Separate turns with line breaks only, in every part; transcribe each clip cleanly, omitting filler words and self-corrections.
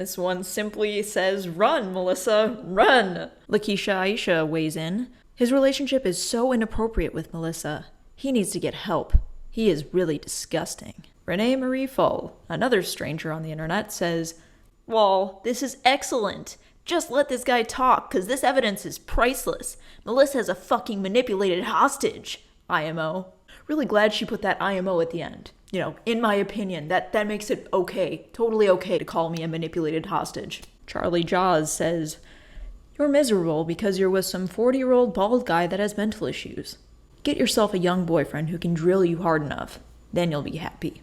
This one simply says, "Run, Melissa, run!" Lakeisha Aisha weighs in. His relationship is so inappropriate with Melissa. He needs to get help. He is really disgusting. Renee Marie Full, another stranger on the internet, says, "Well, this is excellent. Just let this guy talk, cause this evidence is priceless. Melissa has a fucking manipulated hostage. IMO." Really glad she put that IMO at the end. You know, in my opinion, that makes it okay, totally okay to call me a manipulated hostage. Charlie Jaws says, "You're miserable because you're with some 40-year-old bald guy that has mental issues. Get yourself a young boyfriend who can drill you hard enough. Then you'll be happy."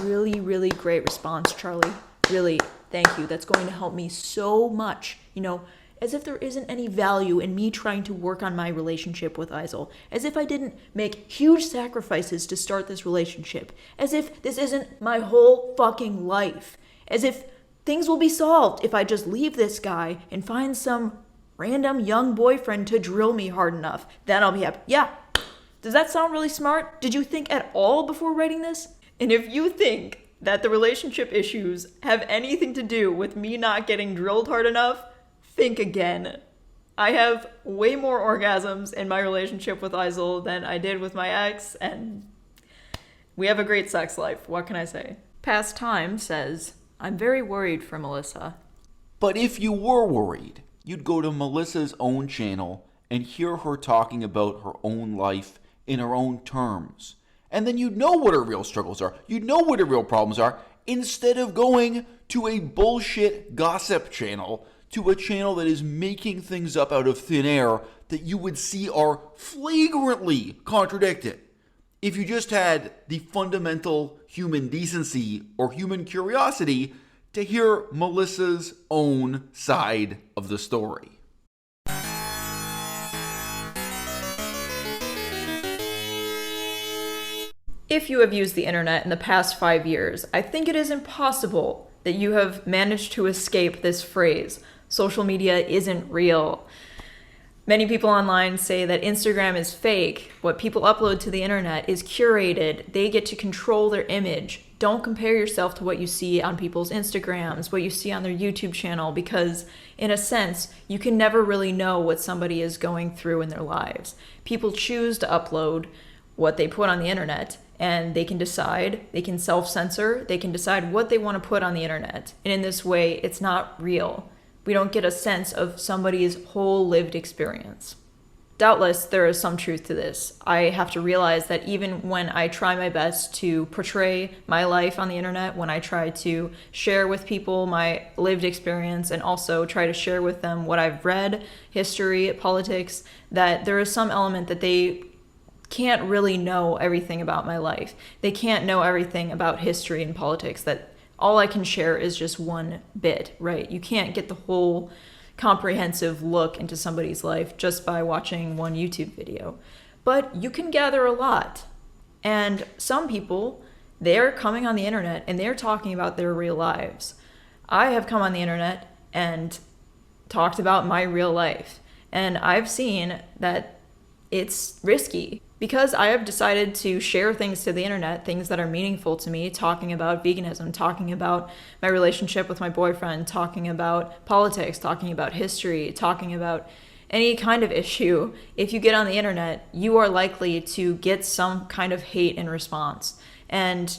Really, really great response, Charlie. Really, thank you. That's going to help me so much. You know, as if there isn't any value in me trying to work on my relationship with Isel. As if I didn't make huge sacrifices to start this relationship. As if this isn't my whole fucking life. As if things will be solved if I just leave this guy and find some random young boyfriend to drill me hard enough. Then I'll be happy. Yeah. Does that sound really smart? Did you think at all before writing this? And if you think that the relationship issues have anything to do with me not getting drilled hard enough, think again. I have way more orgasms in my relationship with Isel than I did with my ex, and we have a great sex life. What can I say? Past Time says, "I'm very worried for Melissa."
But if you were worried, you'd go to Melissa's own channel and hear her talking about her own life in her own terms. And then you'd know what her real struggles are. You'd know what her real problems are, instead of going to a bullshit gossip channel, to a channel that is making things up out of thin air that you would see are flagrantly contradicted. If you just had the fundamental human decency or human curiosity to hear Melissa's own side of the story.
If you have used the internet in the past 5 years, I think it is impossible that you have managed to escape this phrase, "social media isn't real." Many people online say that Instagram is fake. What people upload to the internet is curated. They get to control their image. Don't compare yourself to what you see on people's Instagrams, what you see on their YouTube channel, because in a sense, you can never really know what somebody is going through in their lives. People choose to upload what they put on the internet, and they can decide, they can self-censor, they can decide what they want to put on the internet. And in this way, it's not real. We don't get a sense of somebody's whole lived experience. Doubtless, there is some truth to this. I have to realize that even when I try my best to portray my life on the internet, when I try to share with people my lived experience and also try to share with them what I've read, history, politics, that there is some element that they can't really know everything about my life. They can't know everything about history and politics, that all I can share is just one bit, right? You can't get the whole comprehensive look into somebody's life just by watching one YouTube video. But you can gather a lot. And some people, they're coming on the internet and they're talking about their real lives. I have come on the internet and talked about my real life. And I've seen that it's risky. Because I have decided to share things to the internet, things that are meaningful to me, talking about veganism, talking about my relationship with my boyfriend, talking about politics, talking about history, talking about any kind of issue. If you get on the internet, you are likely to get some kind of hate in response. And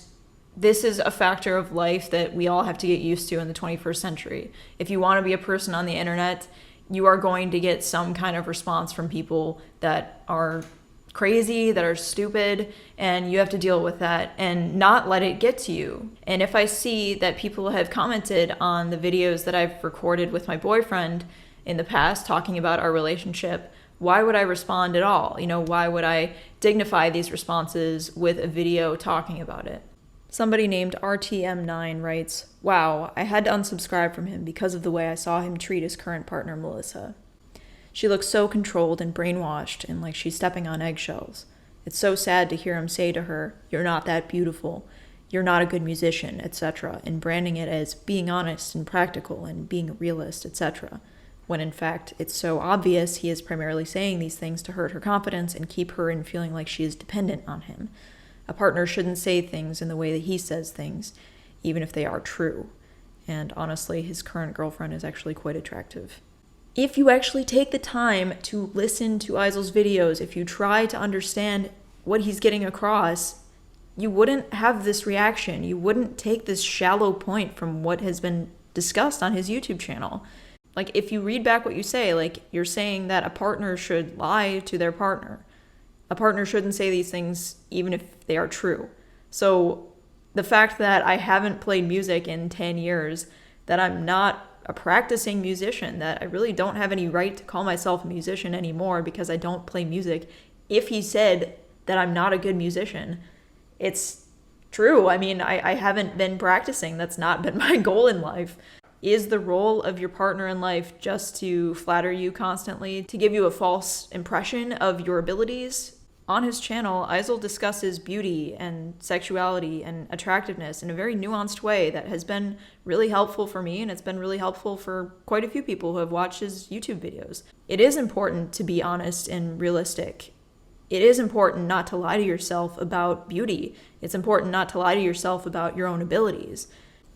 this is a factor of life that we all have to get used to in the 21st century. If you want to be a person on the internet, you are going to get some kind of response from people that are crazy, that are stupid, and you have to deal with that and not let it get to you. And if I see that people have commented on the videos that I've recorded with my boyfriend in the past talking about our relationship, why would I respond at all? You know, why would I dignify these responses with a video talking about it? Somebody named RTM9 writes, "Wow, I had to unsubscribe from him because of the way I saw him treat his current partner, Melissa. She looks so controlled and brainwashed and like she's stepping on eggshells. It's so sad to hear him say to her, 'You're not that beautiful, you're not a good musician,' etc., and branding it as being honest and practical and being a realist, etc., when in fact it's so obvious he is primarily saying these things to hurt her confidence and keep her in feeling like she is dependent on him. A partner shouldn't say things in the way that he says things, even if they are true. And honestly, his current girlfriend is actually quite attractive. If you actually take the time to listen to Eisel's videos, if you try to understand what he's getting across, you wouldn't have this reaction. You wouldn't take this shallow point from what has been discussed on his YouTube channel. Like, if you read back what you say, like, you're saying that a partner should lie to their partner. A partner shouldn't say these things even if they are true. So the fact that I haven't played music in 10 years, that I'm not a practicing musician, that I really don't have any right to call myself a musician anymore because I don't play music. If he said that I'm not a good musician, it's true. I mean, I haven't been practicing. That's not been my goal in life. Is the role of your partner in life just to flatter you constantly, to give you a false impression of your abilities? On his channel, Eisel discusses beauty and sexuality and attractiveness in a very nuanced way that has been really helpful for me, and it's been really helpful for quite a few people who have watched his YouTube videos. It is important to be honest and realistic. It is important not to lie to yourself about beauty. It's important not to lie to yourself about your own abilities.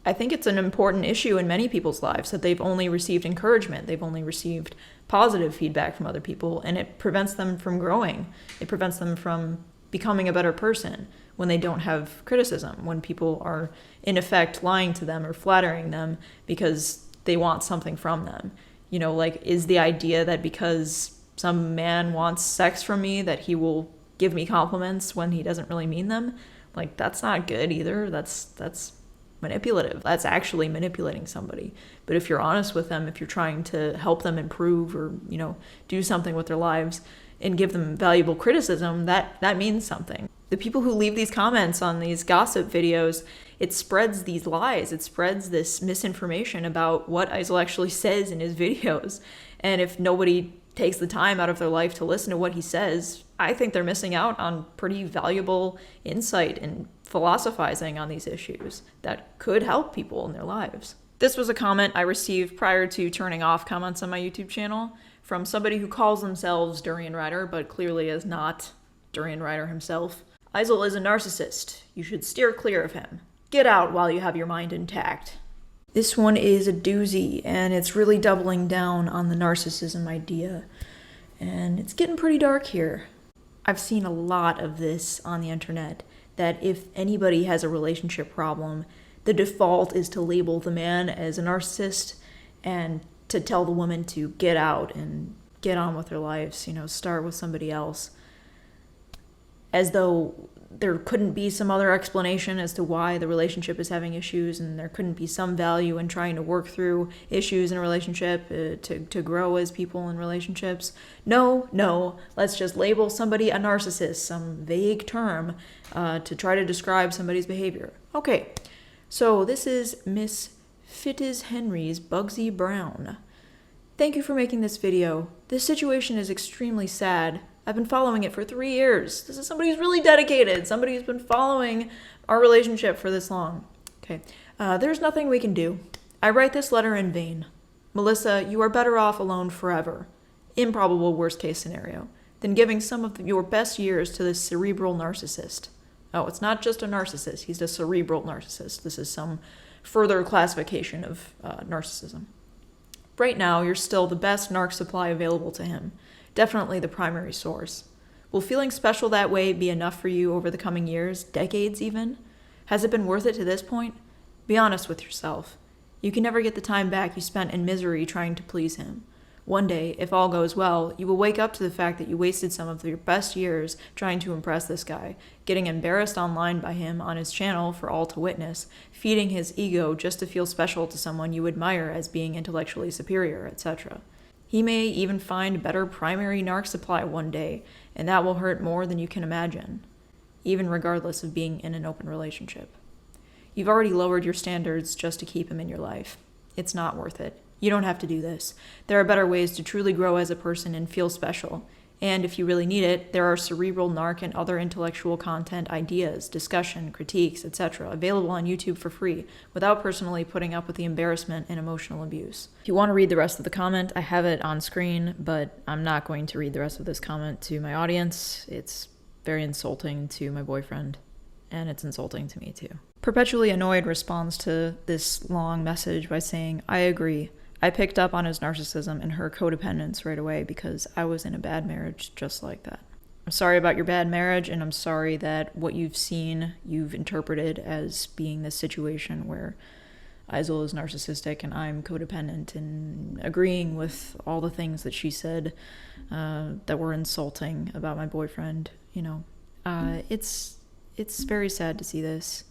I think it's an important issue in many people's lives that they've only received encouragement, they've only received positive feedback from other people, and it prevents them from growing. It prevents them from becoming a better person when they don't have criticism, when people are in effect lying to them or flattering them because they want something from them. You know, like, is the idea that because some man wants sex from me that he will give me compliments when he doesn't really mean them? Like, that's not good either. That's manipulative. That's actually manipulating somebody. But if you're honest with them, if you're trying to help them improve or, you know, do something with their lives and give them valuable criticism, that means something. The people who leave these comments on these gossip videos, it spreads these lies. It spreads this misinformation about what Eisel actually says in his videos. And if nobody takes the time out of their life to listen to what he says, I think they're missing out on pretty valuable insight and philosophizing on these issues that could help people in their lives. This was a comment I received prior to turning off comments on my YouTube channel from somebody who calls themselves Durian Rider, but clearly is not Durian Rider himself. Eisel is a narcissist. You should steer clear of him. Get out while you have your mind intact. This one is a doozy, and it's really doubling down on the narcissism idea. And it's getting pretty dark here. I've seen a lot of this on the internet, that if anybody has a relationship problem, the default is to label the man as a narcissist and to tell the woman to get out and get on with their lives, you know, start with somebody else. As though there couldn't be some other explanation as to why the relationship is having issues, and there couldn't be some value in trying to work through issues in a relationship to grow as people in relationships. No, let's just label somebody a narcissist, some vague term to try to describe somebody's behavior. Okay, so this is Miss Fittis Henry's Bugsy Brown. Thank you for making this video. This situation is extremely sad. I've been following it for 3 years. This is somebody who's really dedicated, somebody who's been following our relationship for this long. Okay, there's nothing we can do. I write this letter in vain. Melissa, you are better off alone forever. Improbable worst case scenario. Than giving some of your best years to this cerebral narcissist. Oh, it's not just a narcissist, he's a cerebral narcissist. This is some further classification of narcissism. Right now, you're still the best narc supply available to him. Definitely the primary source. Will feeling special that way be enough for you over the coming years, decades even? Has it been worth it to this point? Be honest with yourself. You can never get the time back you spent in misery trying to please him. One day, if all goes well, you will wake up to the fact that you wasted some of your best years trying to impress this guy, getting embarrassed online by him on his channel for all to witness, feeding his ego just to feel special to someone you admire as being intellectually superior, etc. He may even find better primary narc supply one day, and that will hurt more than you can imagine, even regardless of being in an open relationship. You've already lowered your standards just to keep him in your life. It's not worth it. You don't have to do this. There are better ways to truly grow as a person and feel special. And if you really need it, there are cerebral narc and other intellectual content ideas, discussion, critiques, etc. available on YouTube for free, without personally putting up with the embarrassment and emotional abuse. If you want to read the rest of the comment, I have it on screen, but I'm not going to read the rest of this comment to my audience. It's very insulting to my boyfriend, and it's insulting to me too. Perpetually Annoyed responds to this long message by saying, I agree. I picked up on his narcissism and her codependence right away because I was in a bad marriage just like that. I'm sorry about your bad marriage, and I'm sorry that what you've seen, you've interpreted as being this situation where Isel is narcissistic and I'm codependent, and agreeing with all the things that she said that were insulting about my boyfriend. It's very sad to see this.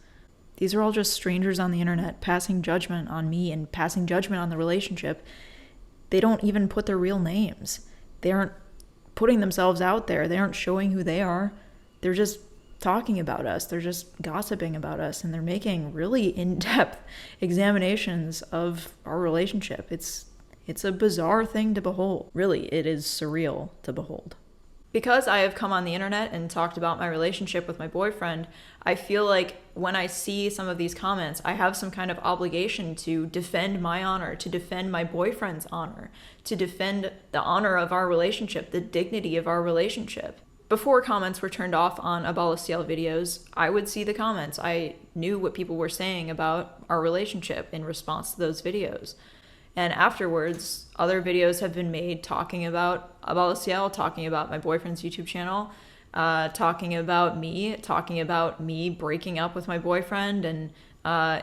These are all just strangers on the internet passing judgment on me and passing judgment on the relationship. They don't even put their real names. They aren't putting themselves out there. They aren't showing who they are. They're just talking about us. They're just gossiping about us, and they're making really in-depth examinations of our relationship. It's a bizarre thing to behold. Really, it is surreal to behold. Because I have come on the internet and talked about my relationship with my boyfriend, I feel like when I see some of these comments, I have some kind of obligation to defend my honor, to defend my boyfriend's honor, to defend the honor of our relationship, the dignity of our relationship. Before comments were turned off on à-bas-le-ciel videos, I would see the comments. I knew what people were saying about our relationship in response to those videos. And afterwards, other videos have been made talking about à-bas-le-ciel, talking about my boyfriend's YouTube channel, talking about me breaking up with my boyfriend and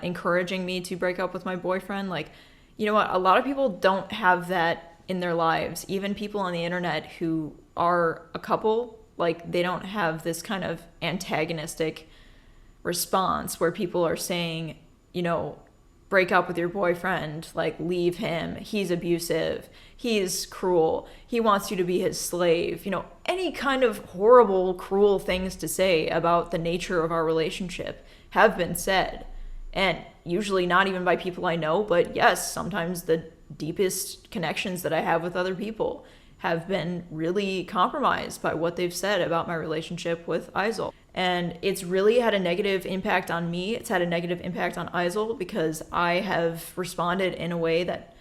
encouraging me to break up with my boyfriend. Like, you know what? A lot of people don't have that in their lives. Even people on the internet who are a couple, like, they don't have this kind of antagonistic response where people are saying, break up with your boyfriend, like, leave him, he's abusive, he's cruel, he wants you to be his slave, any kind of horrible, cruel things to say about the nature of our relationship have been said. And usually not even by people I know, but yes, sometimes the deepest connections that I have with other people have been really compromised by what they've said about my relationship with Isel. And it's really had a negative impact on me. It's had a negative impact on Isel because I have responded in a way that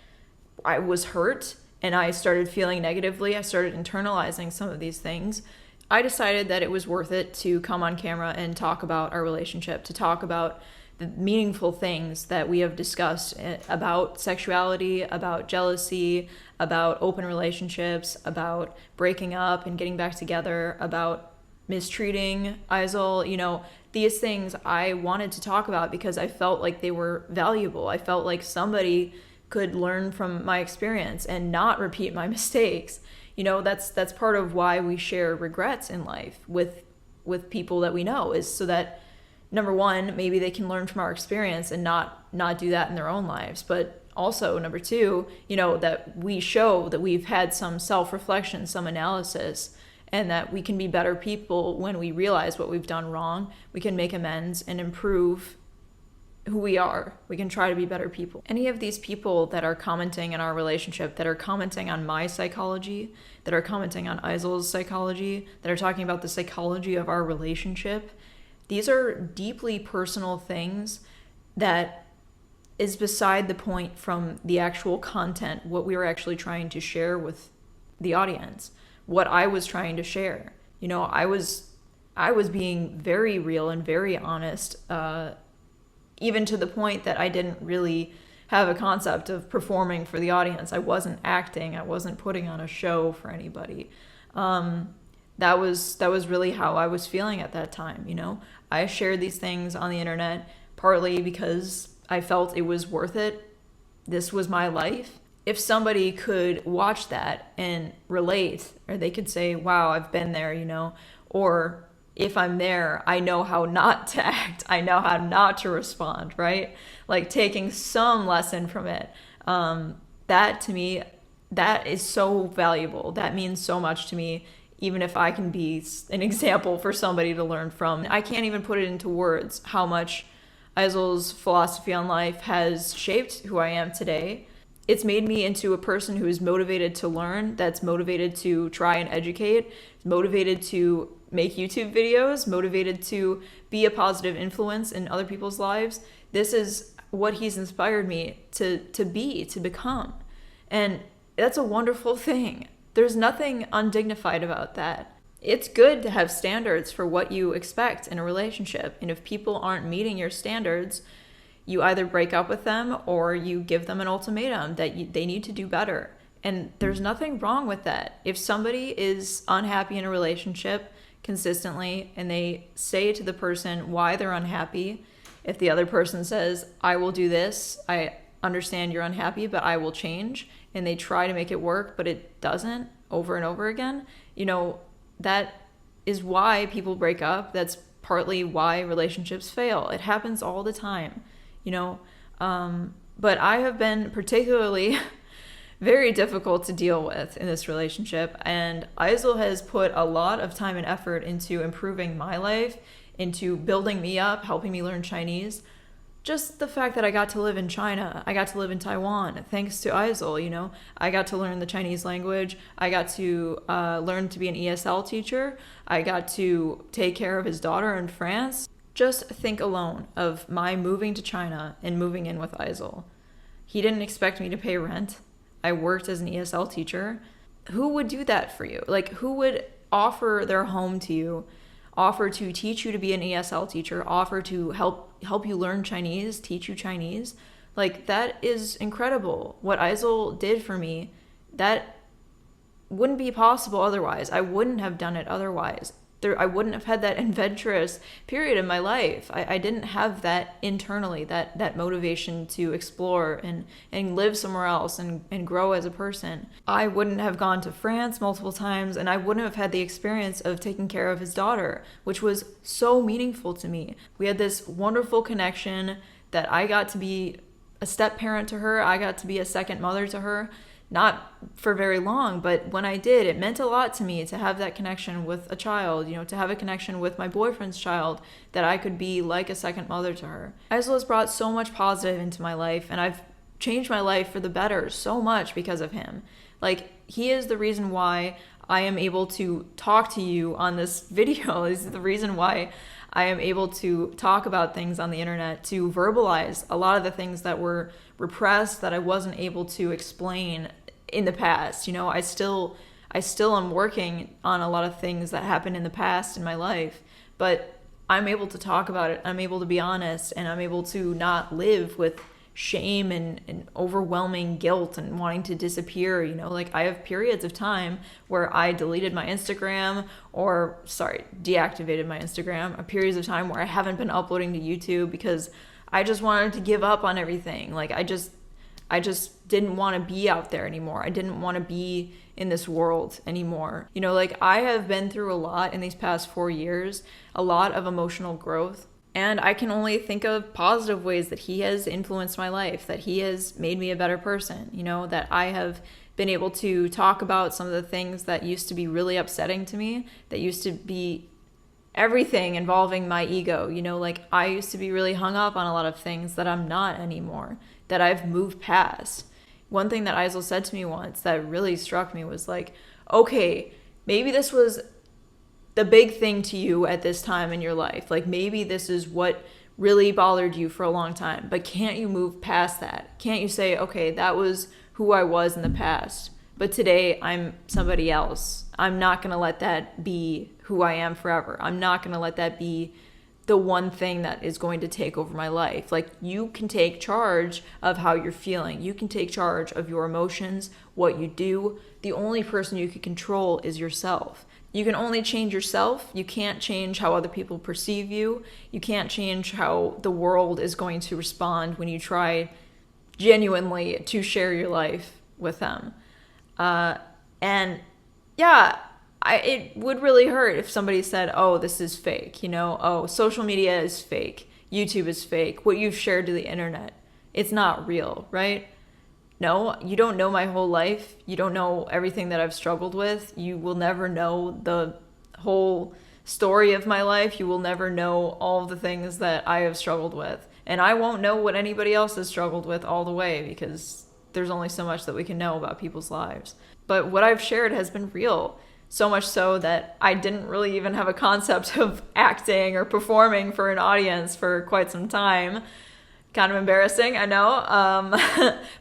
I was hurt and I started feeling negatively. I started internalizing some of these things. I decided that it was worth it to come on camera and talk about our relationship, to talk about the meaningful things that we have discussed about sexuality, about jealousy, about open relationships, about breaking up and getting back together, about mistreating Isel. These things I wanted to talk about because I felt like they were valuable. I felt like somebody could learn from my experience and not repeat my mistakes. That's part of why we share regrets in life with people that we know, is so that, number one, maybe they can learn from our experience and not do that in their own lives. But also, number two, that we show that we've had some self-reflection, some analysis, and that we can be better people when we realize what we've done wrong. We can make amends and improve who we are. We can try to be better people. Any of these people that are commenting in our relationship, that are commenting on my psychology, that are commenting on Isel's psychology, that are talking about the psychology of our relationship, these are deeply personal things that is beside the point from the actual content, what we were actually trying to share with the audience, what I was trying to share. I was being very real and very honest, even to the point that I didn't really have a concept of performing for the audience. I wasn't acting. I wasn't putting on a show for anybody. That was really how I was feeling at that time. I shared these things on the internet partly because I felt it was worth it. This was my life. If somebody could watch that and relate, or they could say, wow, I've been there, or if I'm there, I know how not to act. I know how not to respond, right? Like taking some lesson from it. That to me, that is so valuable. That means so much to me, even if I can be an example for somebody to learn from. I can't even put it into words how much Isel's philosophy on life has shaped who I am today. It's made me into a person who is motivated to learn, that's motivated to try and educate, motivated to make YouTube videos, motivated to be a positive influence in other people's lives. This is what he's inspired me to become. And that's a wonderful thing. There's nothing undignified about that. it's good to have standards for what you expect in a relationship. And if people aren't meeting your standards, you either break up with them or you give them an ultimatum that they need to do better. And there's nothing wrong with that. If somebody is unhappy in a relationship consistently and they say to the person why they're unhappy, if the other person says, I will do this, I understand you're unhappy, but I will change, and they try to make it work, but it doesn't over and over again, that is why people break up. That's partly why relationships fail. It happens all the time, but I have been particularly very difficult to deal with in this relationship. And Aizul has put a lot of time and effort into improving my life, into building me up, helping me learn Chinese. Just the fact that I got to live in China, I got to live in Taiwan, thanks to Aizul, I got to learn the Chinese language, I got to learn to be an ESL teacher, I got to take care of his daughter in France. Just think alone of my moving to China and moving in with Aizul. He didn't expect me to pay rent. I worked as an ESL teacher. Who would do that for you? Like, who would offer their home to you, offer to teach you to be an ESL teacher, offer to help you learn Chinese, teach you Chinese? Like, that is incredible. What Aizul did for me, that wouldn't be possible otherwise. I wouldn't have done it otherwise. I wouldn't have had that adventurous period in my life. I didn't have that internally, that motivation to explore and live somewhere else and grow as a person. I wouldn't have gone to France multiple times, and I wouldn't have had the experience of taking care of his daughter, which was so meaningful to me. We had this wonderful connection that I got to be a step parent to her. I got to be a second mother to her. Not for very long, but when I did, it meant a lot to me to have that connection with a child, to have a connection with my boyfriend's child, that I could be like a second mother to her. Aizul has brought so much positive into my life, and I've changed my life for the better so much because of him. Like, he is the reason why I am able to talk to you on this video. Is the reason why I am able to talk about things on the internet, to verbalize a lot of the things that were repressed, that I wasn't able to explain in the past. I still am working on a lot of things that happened in the past in my life, but I'm able to talk about it. I'm able to be honest, and I'm able to not live with shame and overwhelming guilt and wanting to disappear. Like, I have periods of time where I deleted my Instagram, deactivated my Instagram, periods of time where I haven't been uploading to YouTube because I just wanted to give up on everything. Like, I just didn't want to be out there anymore. I didn't want to be in this world anymore. Like, I have been through a lot in these past 4 years, a lot of emotional growth. And I can only think of positive ways that he has influenced my life, that he has made me a better person, that I have been able to talk about some of the things that used to be really upsetting to me, that used to be everything involving my ego. Like, I used to be really hung up on a lot of things that I'm not anymore, that I've moved past. One thing that Aizul said to me once that really struck me was like, okay, maybe this was the big thing to you at this time in your life. Like, maybe this is what really bothered you for a long time, but can't you move past that? Can't you say, okay, that was who I was in the past, but today I'm somebody else. I'm not going to let that be who I am forever. I'm not going to let that be the one thing that is going to take over my life. Like, you can take charge of how you're feeling. You can take charge of your emotions, what you do. The only person you can control is yourself. You can only change yourself. You can't change how other people perceive you. You can't change how the world is going to respond when you try genuinely to share your life with them. It would really hurt if somebody said, oh, this is fake, oh, social media is fake, YouTube is fake, what you've shared to the internet, it's not real, right? No, you don't know my whole life. You don't know everything that I've struggled with. You will never know the whole story of my life. You will never know all of the things that I have struggled with. And I won't know what anybody else has struggled with all the way, because there's only so much that we can know about people's lives. But what I've shared has been real. So much so that I didn't really even have a concept of acting or performing for an audience for quite some time. Kind of embarrassing, I know.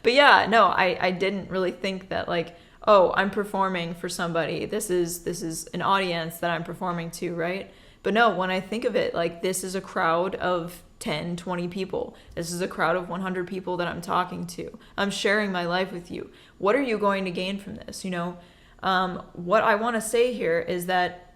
But yeah, no, I didn't really think that, like, oh, I'm performing for somebody. This is an audience that I'm performing to, right? But no, when I think of it, like, this is a crowd of 10, 20 people. This is a crowd of 100 people that I'm talking to. I'm sharing my life with you. What are you going to gain from this? What I want to say here is that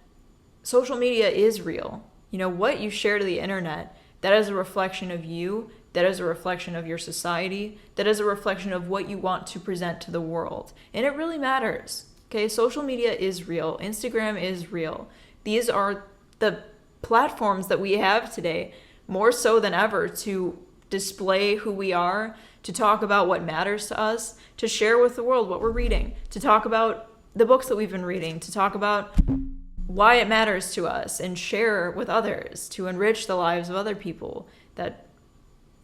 social media is real. What you share to the internet, that is a reflection of you. That is a reflection of your society. That is a reflection of what you want to present to the world. And it really matters. Okay, social media is real. Instagram is real. These are the platforms that we have today, more so than ever, to display who we are, to talk about what matters to us, to share with the world what we're reading, to talk about the books that we've been reading, to talk about why it matters to us and share with others, to enrich the lives of other people that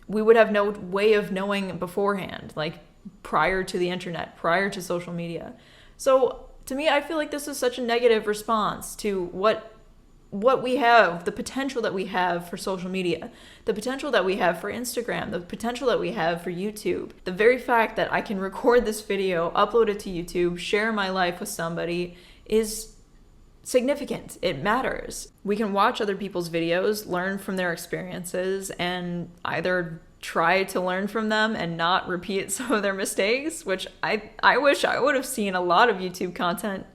we would have no way of knowing beforehand, like prior to the internet, prior to social media. So to me, I feel like this is such a negative response to what we have, the potential that we have for social media, the potential that we have for Instagram, the potential that we have for YouTube. The very fact that I can record this video, upload it to YouTube, share my life with somebody is significant. It matters. We can watch other people's videos, learn from their experiences, and either try to learn from them and not repeat some of their mistakes, which I wish I would have seen a lot of YouTube content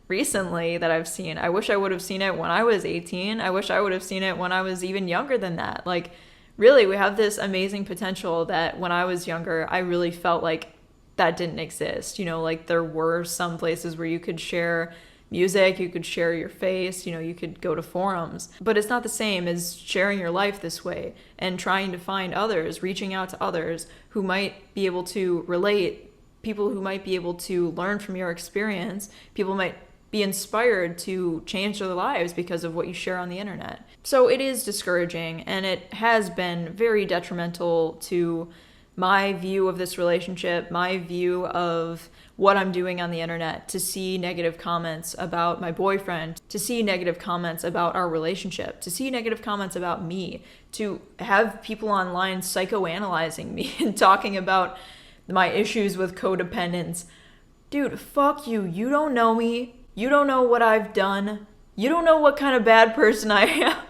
recently that I've seen. I wish I would have seen it when I was 18. I wish I would have seen it when I was even younger than that. Like, really, we have this amazing potential that when I was younger, I really felt like that didn't exist. Like, there were some places where you could share music, you could share your face, you could go to forums. But it's not the same as sharing your life this way and trying to find others, reaching out to others who might be able to relate, people who might be able to learn from your experience, people might be inspired to change their lives because of what you share on the internet. So it is discouraging, and it has been very detrimental to my view of this relationship, my view of what I'm doing on the internet, to see negative comments about my boyfriend, to see negative comments about our relationship, to see negative comments about me, to have people online psychoanalyzing me and talking about my issues with codependence. Dude, fuck you. You don't know me. You don't know what I've done. You don't know what kind of bad person I am.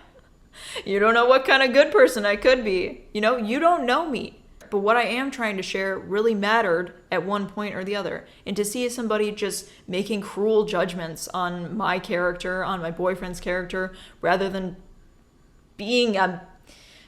You don't know what kind of good person I could be. You don't know me. But what I am trying to share really mattered at one point or the other. And to see somebody just making cruel judgments on my character, on my boyfriend's character, rather than being a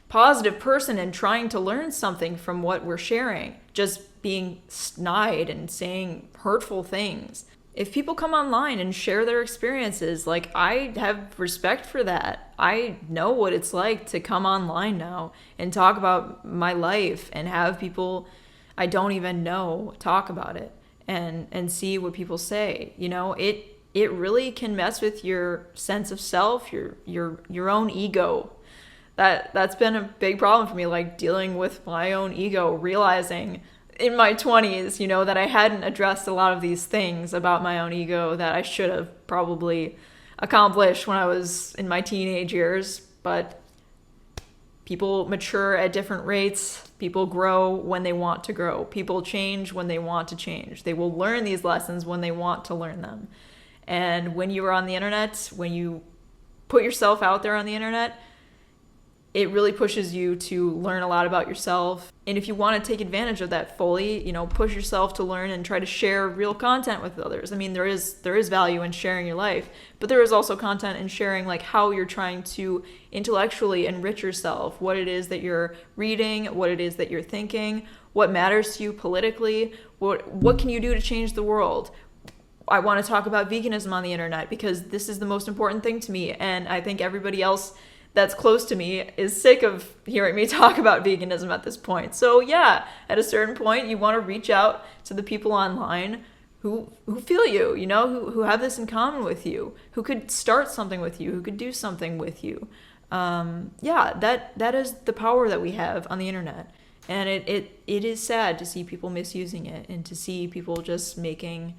positive person and trying to learn something from what we're sharing, just being snide and saying hurtful things. If people come online and share their experiences, like, I have respect for that. I know what it's like to come online now and talk about my life and have people I don't even know talk about it and see what people say. It really can mess with your sense of self, your own ego. That's been a big problem for me, like dealing with my own ego, realizing in my 20s, that I hadn't addressed a lot of these things about my own ego that I should have probably accomplished when I was in my teenage years. But people mature at different rates. People grow when they want to grow. People change when they want to change. They will learn these lessons when they want to learn them. And when you are on the internet, when you put yourself out there on the internet, it really pushes you to learn a lot about yourself. And if you want to take advantage of that fully, push yourself to learn and try to share real content with others. I mean, there is value in sharing your life, but there is also content in sharing, like, how you're trying to intellectually enrich yourself, what it is that you're reading, what it is that you're thinking, what matters to you politically, what can you do to change the world. I want to talk about veganism on the internet because this is the most important thing to me, and I think everybody else that's close to me is sick of hearing me talk about veganism at this point. So yeah, at a certain point, you want to reach out to the people online who feel you, who have this in common with you, who could start something with you, who could do something with you. That is the power that we have on the internet. And it is sad to see people misusing it and to see people just making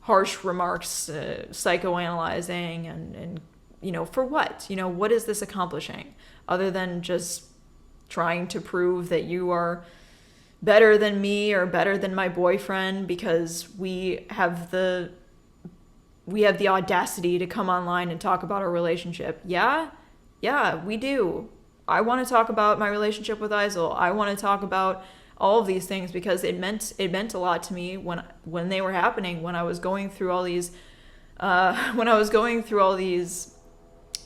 harsh remarks, psychoanalyzing and for what? What is this accomplishing? Other than just trying to prove that you are better than me or better than my boyfriend because we have the audacity to come online and talk about our relationship. Yeah, we do. I want to talk about my relationship with Isel. I want to talk about all of these things because it meant a lot to me when they were happening, when I was going through all these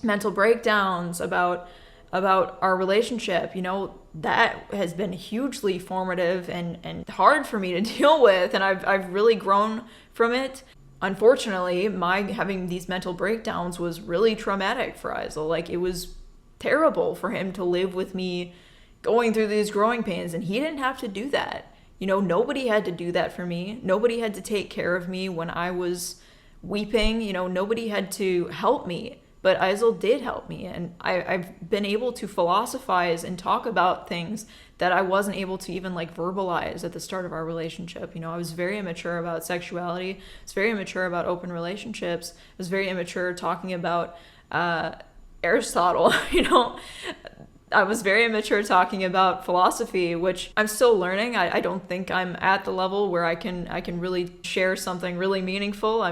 mental breakdowns about our relationship. You know, that has been hugely formative and hard for me to deal with, and I've really grown from it. Unfortunately, my having these mental breakdowns was really traumatic for Isel. Like, it was terrible for him to live with me going through these growing pains, and he didn't have to do that. You know, nobody had to do that for me. Nobody had to take care of me when I was weeping. You know, nobody had to help me, but Isel did help me, and I've been able to philosophize and talk about things that I wasn't able to even like verbalize at the start of our relationship. You know, I was very immature about sexuality. I was very immature about open relationships. I was very immature talking about Aristotle. You know, I was very immature talking about philosophy, which I'm still learning. I don't think I'm at the level where I can really share something really meaningful.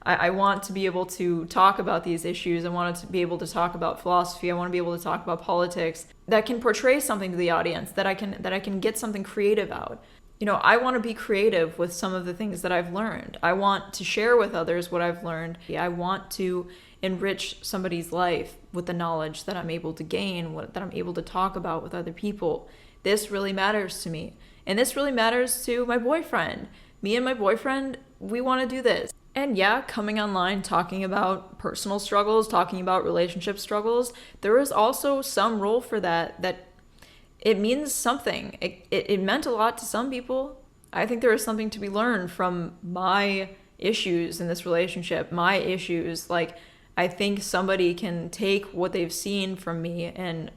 I want to be able to talk about these issues. I want to be able to talk about philosophy. I want to be able to talk about politics that can portray something to the audience, that I can get something creative out. You know, I want to be creative with some of the things that I've learned. I want to share with others what I've learned. I want to enrich somebody's life with the knowledge that I'm able to gain, that I'm able to talk about with other people. This really matters to me. And this really matters to my boyfriend. Me and my boyfriend, we want to do this. And yeah, coming online, talking about personal struggles, talking about relationship struggles, there is also some role for that it means something. It meant a lot to some people. I think there is something to be learned from my issues in this relationship, my issues. Like, I think somebody can take what they've seen from me and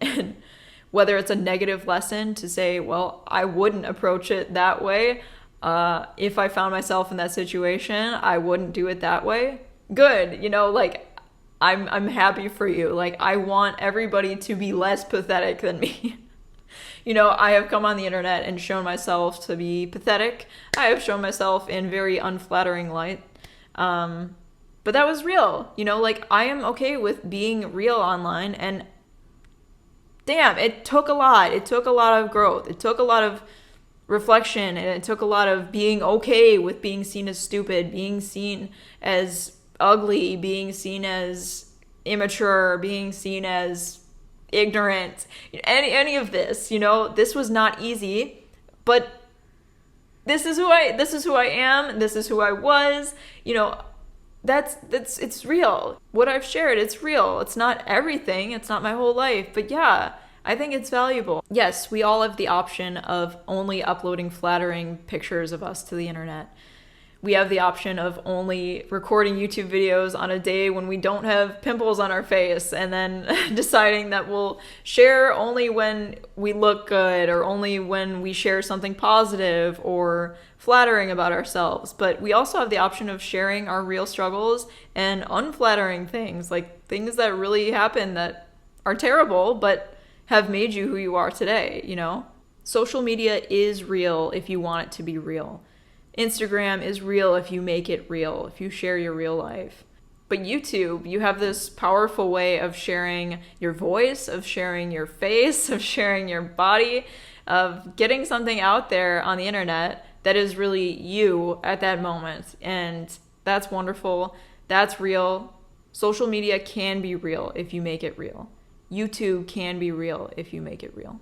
whether it's a negative lesson to say, well, I wouldn't approach it that way. If I found myself in that situation, I wouldn't do it that way. Good. You know, like, I'm happy for you. Like, I want everybody to be less pathetic than me. You know, I have come on the internet and shown myself to be pathetic. I have shown myself in very unflattering light. But that was real. You know, like, I am okay with being real online, and damn, it took a lot. It took a lot of growth. It took a lot of reflection, and it took a lot of being okay with being seen as stupid, being seen as ugly, being seen as immature, being seen as ignorant, any of this. You know, this was not easy, but this is who I am, this is who I was. You know, it's real. What I've shared, it's real. It's not everything, it's not my whole life, but yeah, I think it's valuable. Yes, we all have the option of only uploading flattering pictures of us to the internet. We have the option of only recording YouTube videos on a day when we don't have pimples on our face, and then deciding that we'll share only when we look good, or only when we share something positive or flattering about ourselves. But we also have the option of sharing our real struggles and unflattering things, like things that really happen that are terrible but have made you who you are today, you know? Social media is real if you want it to be real. Instagram is real if you make it real, if you share your real life. But YouTube, you have this powerful way of sharing your voice, of sharing your face, of sharing your body, of getting something out there on the internet that is really you at that moment. And that's wonderful. That's real. Social media can be real if you make it real. YouTube can be real if you make it real.